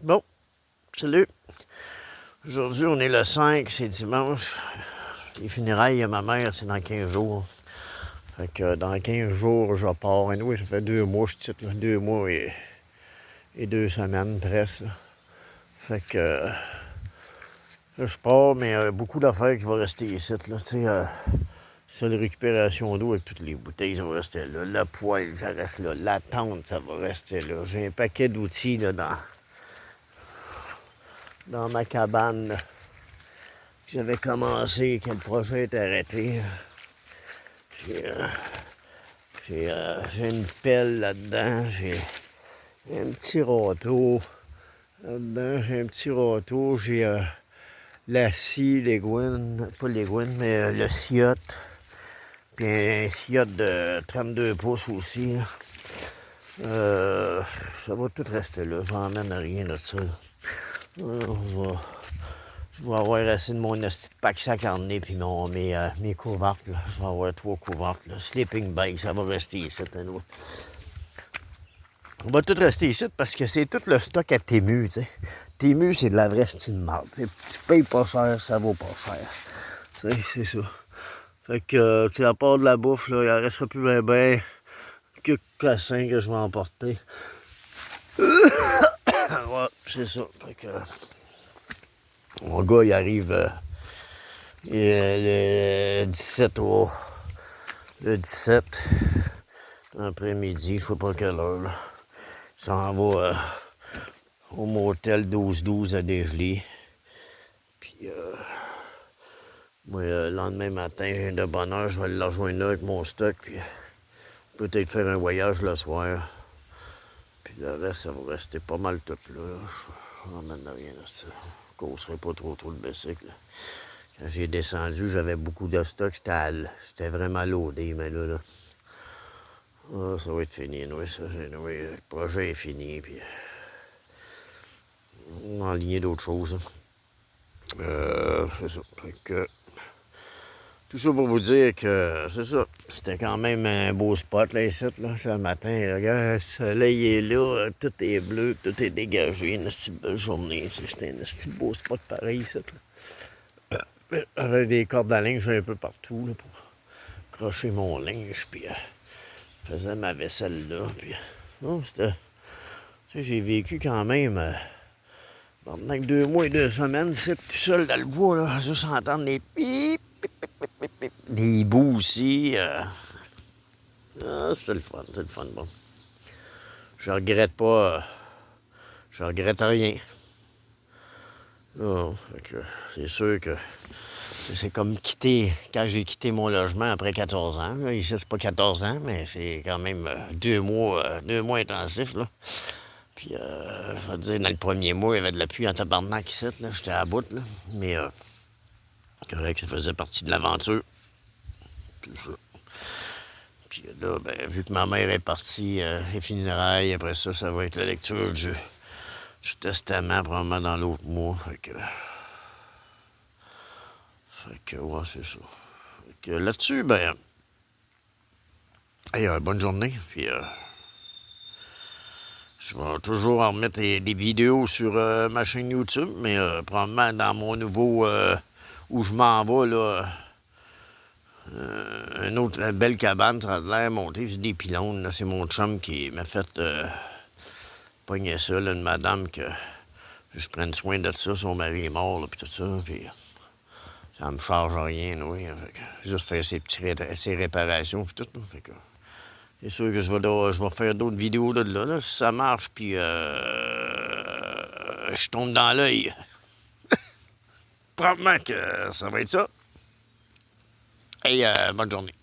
Bon, salut. Aujourd'hui, on est le 5, c'est dimanche. Les funérailles à ma mère, c'est dans 15 jours. Fait que dans 15 jours, je pars. Et oui, ça fait 2 mois, je suis là. 2 mois et 2 semaines presque. Fait que là, je pars, mais beaucoup d'affaires qui vont rester ici. Là, tu sais, seule récupération d'eau avec toutes les bouteilles, ça va rester là. Le poêle, ça reste là. La tente, ça va rester là. J'ai un paquet d'outils là, dans ma cabane. Là. J'avais commencé, que le projet est arrêté. J'ai une pelle là-dedans, j'ai un petit râteau. Là-dedans, j'ai un petit râteau, j'ai la scie, l'aiguine, pas l'aiguine, mais le ciotte. Puis un ciotte de 32 pouces aussi. Ça va tout rester là, j'emmène rien de ça. Je vais avoir assez de mon pack sac à emmener puis mes couvertes. Là. Je vais avoir 3 couvertes. Là. Sleeping bag, ça va rester ici. On va tout rester ici parce que c'est tout le stock à Temu. T'sais. Temu, c'est de la vraie style marde. Tu payes pas cher, ça vaut pas cher. C'est ça. Fait que, à part de la bouffe, là, il en restera plus ben que cassin que je vais emporter. Ouais, c'est ça. Fait que, mon gars, il arrive le 17 le 17 après-midi, je sais pas quelle heure. Là. Il s'en va au motel 12-12 à Desjolies. Puis, moi, le lendemain matin, de bonne heure, je vais le rejoindre là avec mon stock. Puis, peut-être faire un voyage le soir. Puis, le reste, ça va rester pas mal tout là. Je n'emmène rien à ça. Je causerai pas trop le bicycle. Quand j'ai descendu, j'avais beaucoup de stock. J'étais vraiment loadé, mais là, ça va être fini. Oui, le projet est fini. Puis, on va enligner d'autres choses. C'est ça. Fait que, tout ça pour vous dire que c'est ça. C'était quand même un beau spot là, ici, là, ce matin. Regarde, le soleil est là, tout est bleu, tout est dégagé. Une si belle journée. C'était un si beau spot pareil ici. J'avais des cordes à linge un peu partout là, pour crocher mon linge. Puis je faisais ma vaisselle là. Puis, non, c'était. Tu sais, j'ai vécu quand même. Pendant 2 mois et 2 semaines, c'est tout seul dans le bois, là, juste entendre des pip, des hiboux aussi. C'était le fun, bon. Je regrette pas, je regrette rien. Non, c'est sûr que c'est comme quand j'ai quitté mon logement après 14 ans. Là, ici, c'est pas 14 ans, mais c'est quand même 2 mois intensifs, là. Puis, je vais te dire, dans le premier mois, il y avait de la pluie en tabarnak ici, là. J'étais à bout, là. Mais, correct, ça faisait partie de l'aventure. Tout ça. Puis là, ben, vu que ma mère est partie, les funérailles, après ça, ça va être la lecture du testament, probablement dans l'autre mois. Fait que ouais, c'est ça. Fait que là-dessus, ben, hey, bonne journée. Puis, je vais toujours en remettre des vidéos sur ma chaîne YouTube, mais probablement dans mon nouveau, où je m'en vais, là, une autre belle cabane, ça a l'air montée sur des pylônes. Là, c'est mon chum qui m'a fait pogner ça, là, une madame que je prenne soin de ça. Son mari est mort, là, puis tout ça. Puis ça me charge rien, oui. Juste faire ses réparations, puis tout. Là, fait que, c'est sûr que je vais faire d'autres vidéos de là, si ça marche, puis je tombe dans l'œil. Probablement que ça va être ça. Hey, bonne journée.